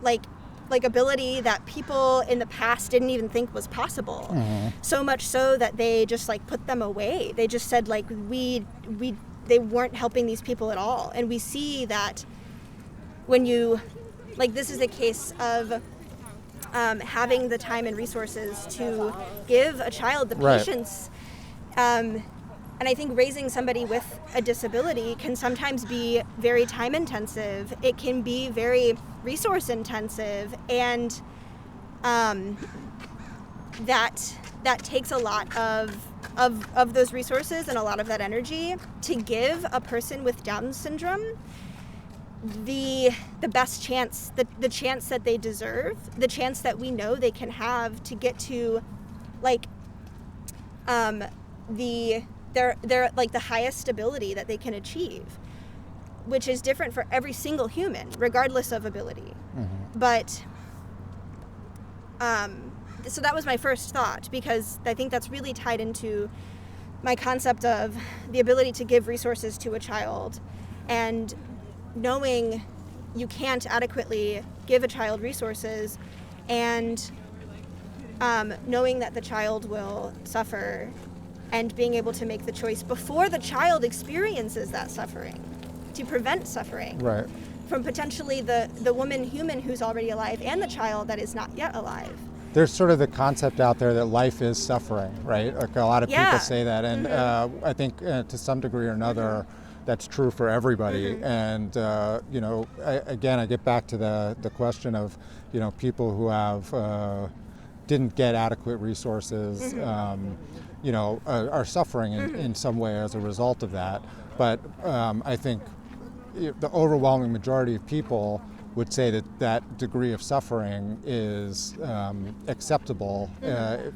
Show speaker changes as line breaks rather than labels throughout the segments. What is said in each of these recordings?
like ability that people in the past didn't even think was possible. So much so that they just like put them away. They just said like they weren't helping these people at all. And we see that when you, like, this is a case of having the time and resources to give a child the patience. And I think raising somebody with a disability can sometimes be very time intensive. It can be very resource intensive, and that takes a lot of those resources and a lot of that energy to give a person with Down syndrome the best chance, the chance that they deserve, the chance that we know they can have to get to like they're like the highest stability that they can achieve, which is different for every single human, regardless of ability. But so that was my first thought, because I think that's really tied into my concept of the ability to give resources to a child, and knowing you can't adequately give a child resources, and knowing that the child will suffer, and being able to make the choice before the child experiences that suffering to prevent suffering from potentially the human who's already alive and the child that is not yet alive.
There's sort of the concept out there that life is suffering, right? Like a lot of people say that, and I think to some degree or another that's true for everybody. And you know, I get back to the question of, you know, people who have didn't get adequate resources, you know, are suffering in some way as a result of that. But I think the overwhelming majority of people would say that degree of suffering is acceptable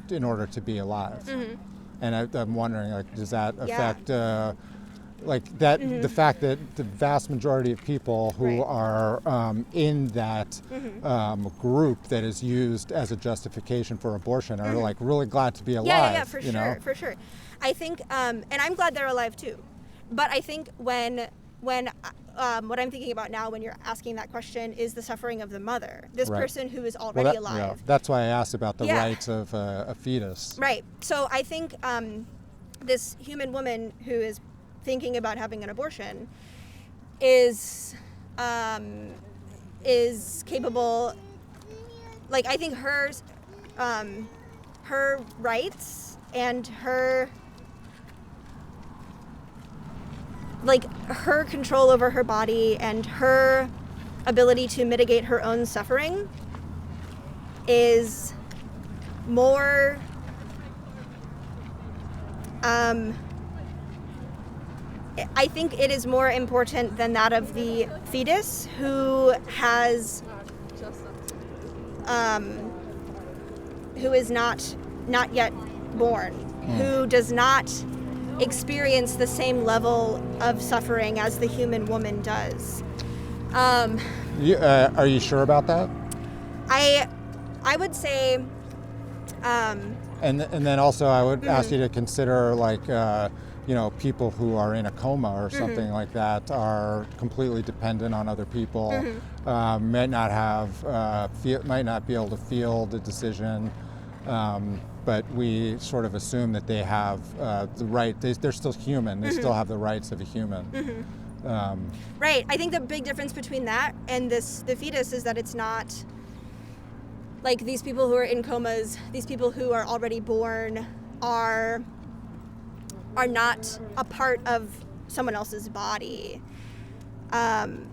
in order to be alive. And I'm wondering, like, does that affect like that the fact that the vast majority of people who are in that group that is used as a justification for abortion are like really glad to be alive.
For sure. I think, and I'm glad they're alive too. But I think when what I'm thinking about now when you're asking that question is the suffering of the mother, this person who is already alive.
Yeah, that's why I asked about the rights of a fetus.
Right. So I think this human woman who is thinking about having an abortion is capable, like, I think her rights and her control over her body and her ability to mitigate her own suffering is more I think it is more important than that of the fetus who is not yet born, who does not experience the same level of suffering as the human woman does.
Are you sure about that?
I would say.
And then also I would ask you to consider, like, you know, people who are in a coma or something like that are completely dependent on other people, might not be able to feel the decision, but we sort of assume that they have the right. They're still human. They still have the rights of a human.
Right. I think the big difference between that and the fetus is that it's not like these people who are in comas. These people who are already born are not a part of someone else's body.
So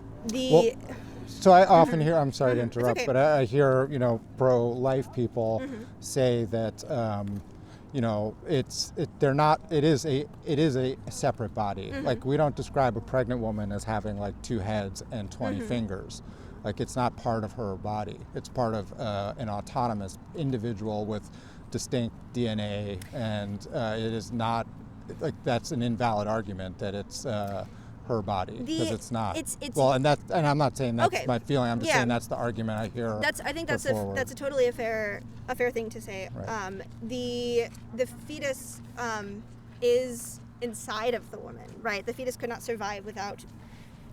I often hear, I'm sorry to interrupt, but I hear, you know, pro-life people say that, you know, it is a separate body. Like, we don't describe a pregnant woman as having like 2 heads and 20 fingers. Like, it's not part of her body. It's part of an autonomous individual with distinct DNA, and it is not, like, that's an invalid argument that it's her body, because it's not. And I'm not saying that's my feeling. I'm just saying that's the argument I hear.
I think that's a totally a fair thing to say.
Right.
The fetus is inside of the woman, right? The fetus could not survive without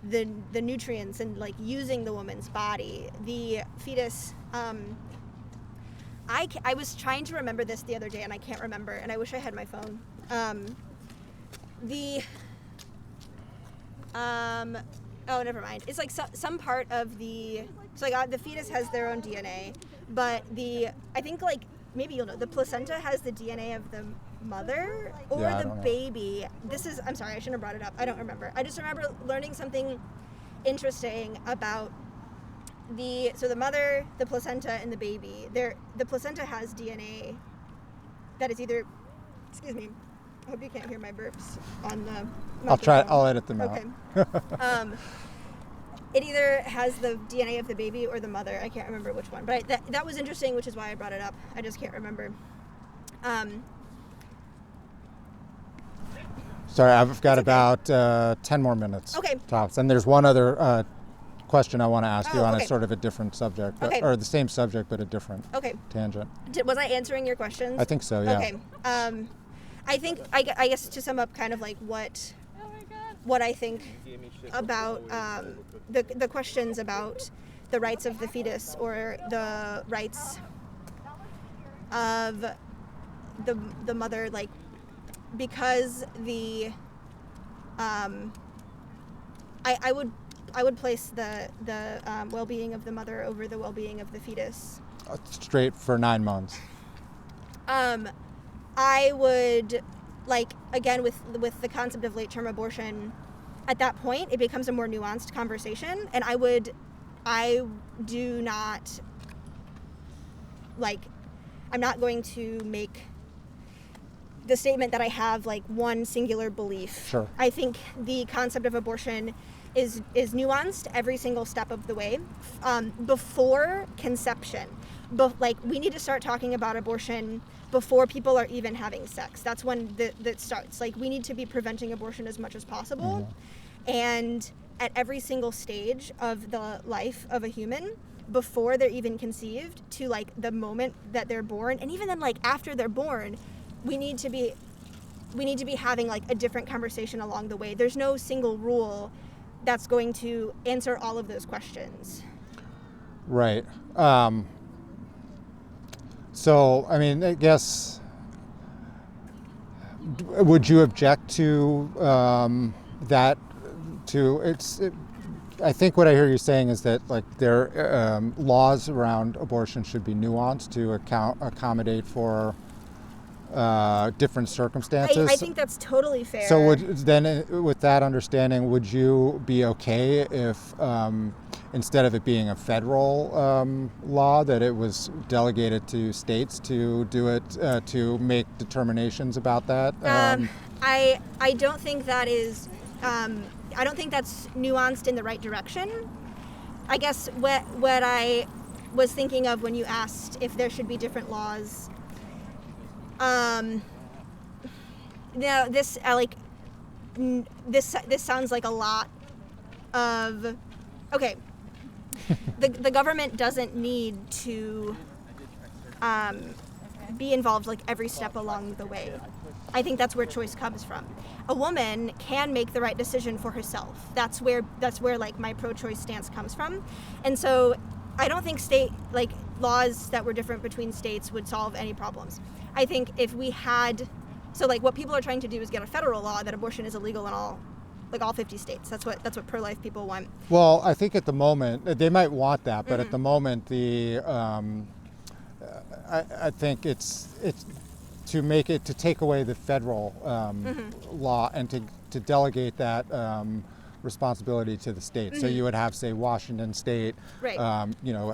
the nutrients and like using the woman's body, the fetus. I was trying to remember this the other day and I can't remember, and I wish I had my phone. Oh, never mind. It's like some part of the, so like the fetus has their own DNA, but I think like, maybe you'll know, the placenta has the DNA of the mother or the baby. I'm sorry, I shouldn't have brought it up. I don't remember. I just remember learning something interesting about the mother, the placenta, and the baby. The placenta has DNA that is either, excuse me, I hope you can't hear my burps on the microphone.
I'll edit them out.
Okay. It either has the DNA of the baby or the mother. I can't remember which one. But that was interesting, which is why I brought it up. I just can't remember.
Sorry, I've got about 10 more minutes.
Okay.
Tops. And there's one other question I want to ask you on
okay.
a sort of a different subject,
Okay.
or the same subject but a different tangent.
Was I answering your questions?
I think so, yeah.
Okay. I think, I guess to sum up kind of like what I think about the questions about the rights of the fetus or the rights of the mother, like, because I would place the well-being of the mother over the well-being of the fetus.
Straight for 9 months.
I would, like, again, with the concept of late-term abortion, at that point, it becomes a more nuanced conversation, and I do not, like, I'm not going to make the statement that I have, like, one singular belief.
Sure.
I think the concept of abortion is nuanced every single step of the way. Before conception, like, we need to start talking about abortion before people are even having sex. That's when that starts. Like, we need to be preventing abortion as much as possible. Mm-hmm. And at every single stage of the life of a human, before they're even conceived to, like, the moment that they're born, and even then, like, after they're born, we need to be having, like, a different conversation along the way. There's no single rule that's going to answer all of those questions.
Right. So, I mean, I guess, would you object to that? I think what I hear you saying is that, like, their laws around abortion should be nuanced to accommodate for different circumstances.
I think that's totally fair.
So with that understanding, would you be okay if instead of it being a federal law, that it was delegated to states to do it, to make determinations about that?
I don't think that is, I don't think that's nuanced in the right direction. I guess what I was thinking of when you asked if there should be different laws, now this this sounds like a lot of, okay, the government doesn't need to be involved, like, every step along the way. I think that's where choice comes from. A woman can make the right decision for herself. That's where like my pro-choice stance comes from. And so I don't think laws that were different between states would solve any problems. I think if we had, so, like, what people are trying to do is get a federal law that abortion is illegal in all 50 states. That's what pro-life people want.
Well, I think at the moment they might want that, but
Mm-hmm.
at the moment I think it's to take away the federal law and to delegate that responsibility to the state. Mm-hmm. So you would have, say, Washington State,
right.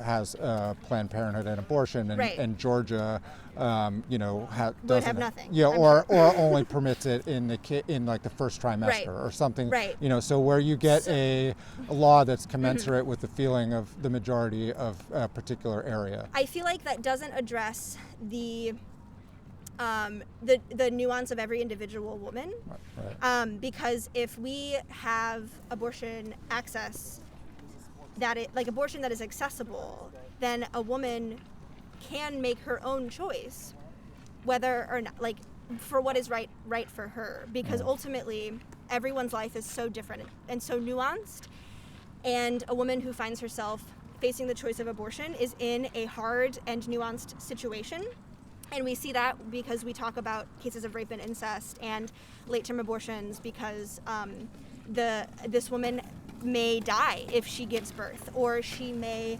Has Planned Parenthood and abortion, and,
right.
and Georgia,
would have nothing.
Yeah, or only permits it in like the first trimester,
right.
or something.
Right.
So where you get a law that's commensurate mm-hmm. with the feeling of the majority of a particular area.
I feel like that doesn't address the nuance of every individual woman. Right. Because if we have abortion access, abortion that is accessible, then a woman can make her own choice, whether or not, like, for what is right for her. Because ultimately, everyone's life is so different and so nuanced. And a woman who finds herself facing the choice of abortion is in a hard and nuanced situation. And we see that because we talk about cases of rape and incest and late-term abortions, because this woman may die if she gives birth, or she may,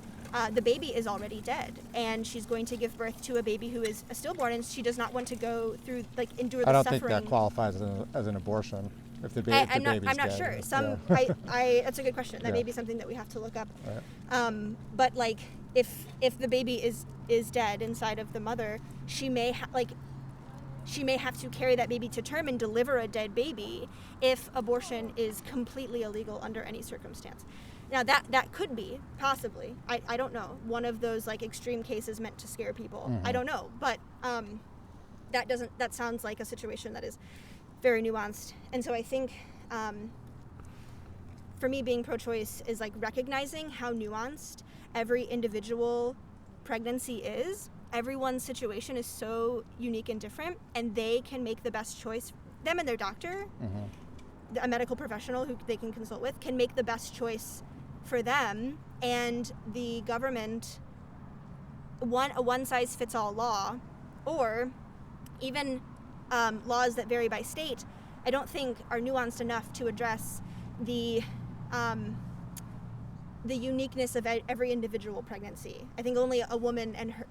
the baby is already dead, and she's going to give birth to a baby who is a stillborn, and she does not want to go through, like, endure the suffering.
I don't think that qualifies as an abortion. If the baby's
I'm not
dead.
sure. That's a good question. That may be something that we have to look up.
Right.
But like, if the baby is dead inside of the mother, she may have to carry that baby to term and deliver a dead baby if abortion is completely illegal under any circumstance. Now that could be possibly, I don't know, one of those like extreme cases meant to scare people.
Mm-hmm.
I don't know, but that sounds like a situation that is very nuanced. And so I think for me, being pro-choice is like recognizing how nuanced every individual pregnancy is. Everyone's situation is so unique and different, and they can make the best choice. Them and their doctor, a medical professional who they can consult with, can make the best choice for them. And the government, a one-size-fits-all law, or even laws that vary by state, I don't think are nuanced enough to address the uniqueness of every individual pregnancy. I think only a woman and her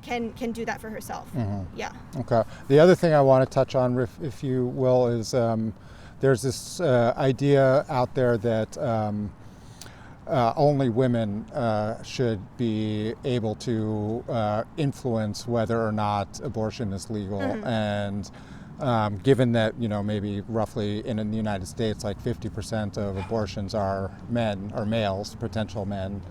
can do that for herself. Yeah.
Okay. The other thing I want to touch on, if you will, is there's this idea out there that only women should be able to influence whether or not abortion is legal. And given that, maybe roughly in the United States, like 50% of abortions are males, potential men.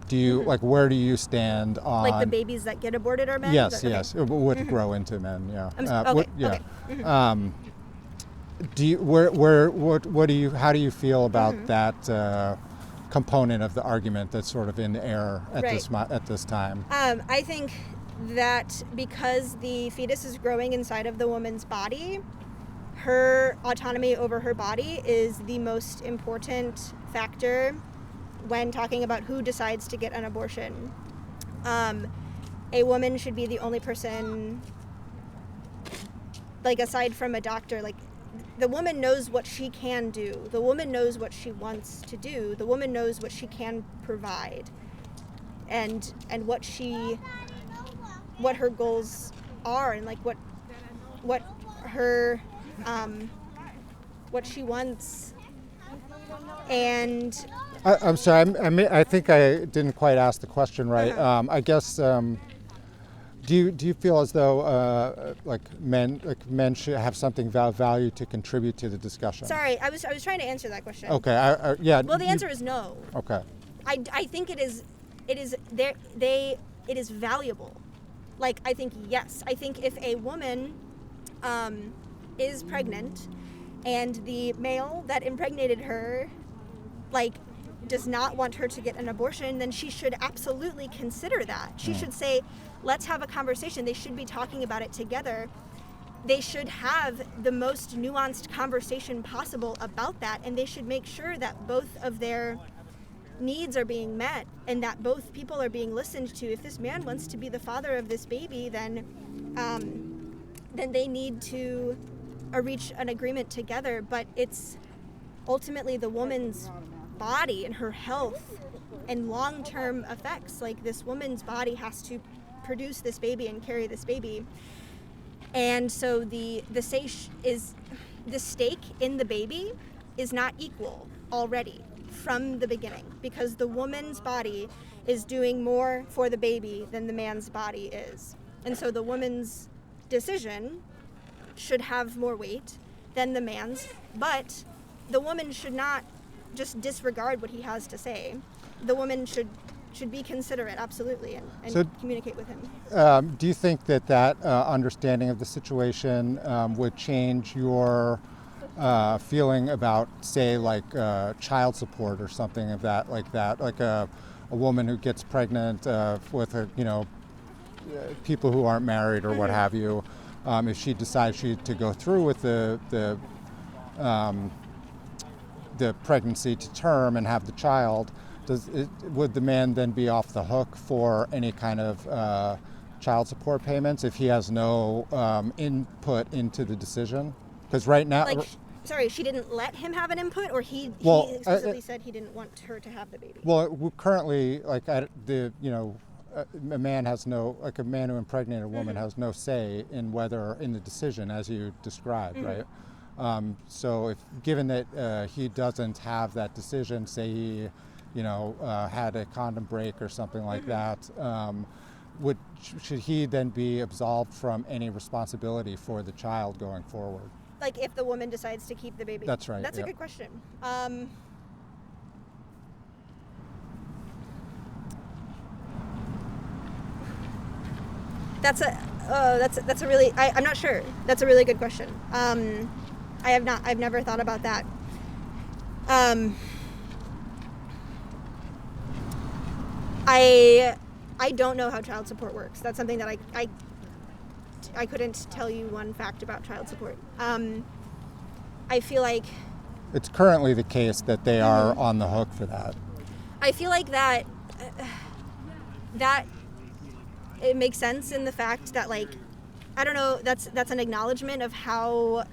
Do you where do you stand on,
like, the babies that get aborted are men?
Yes, yes, it would grow into men. Yeah. Do you how do you feel about that component of the argument that's sort of in the air at this time?
I think that because the fetus is growing inside of the woman's body, her autonomy over her body is the most important factor when talking about who decides to get an abortion. A woman should be the only person, like, aside from a doctor, like, the woman knows what she can do. The woman knows what she wants to do. The woman knows what she can provide, and what her goals are, and like what her what she wants. And
I'm sorry, I think I didn't quite ask the question right. I guess do you feel as though men should have something value to contribute to the discussion?
Sorry, I was trying to answer that question.
Okay. Yeah.
Well, the answer is no.
Okay.
I think it is valuable. Like, I think yes. I think if a woman is pregnant and the male that impregnated her, like, does not want her to get an abortion, then she should absolutely consider that. She should say, let's have a conversation. They should be talking about it together. They should have the most nuanced conversation possible about that, and they should make sure that both of their needs are being met and that both people are being listened to. If this man wants to be the father of this baby, then they need to reach an agreement together. But it's ultimately the woman's body and her health and long-term effects. Like, this woman's body has to produce this baby and carry this baby, and so the stake in the baby is not equal already from the beginning, because the woman's body is doing more for the baby than the man's body is. And so the woman's decision should have more weight than the man's, but the woman should not just disregard what he has to say. The woman should be considerate, absolutely, and so, communicate with him.
Do you think that understanding of the situation would change your feeling about, say, like child support or something of that, like a woman who gets pregnant with people who aren't married or what have you? if she decides to go through with the pregnancy to term and have the child, would the man then be off the hook for any kind of child support payments if he has no input into the decision? Because right now,
sorry, she didn't let him have an input, or he explicitly said he didn't want her to have the baby.
Well, currently, a man has no, like a man who impregnated a woman has no say in the decision as you described, right? So if given that he doesn't have that decision, say he, had a condom break or something like that, should he then be absolved from any responsibility for the child going forward?
Like if the woman decides to keep the baby?
That's right.
That's a good question. That's a really, I'm not sure. That's a really good question. I've never thought about that. I don't know how child support works. That's something that I couldn't tell you one fact about child support. I feel like
it's currently the case that they are on the hook for that.
I feel like that it makes sense in the fact that, like, I don't know, that's an acknowledgement of how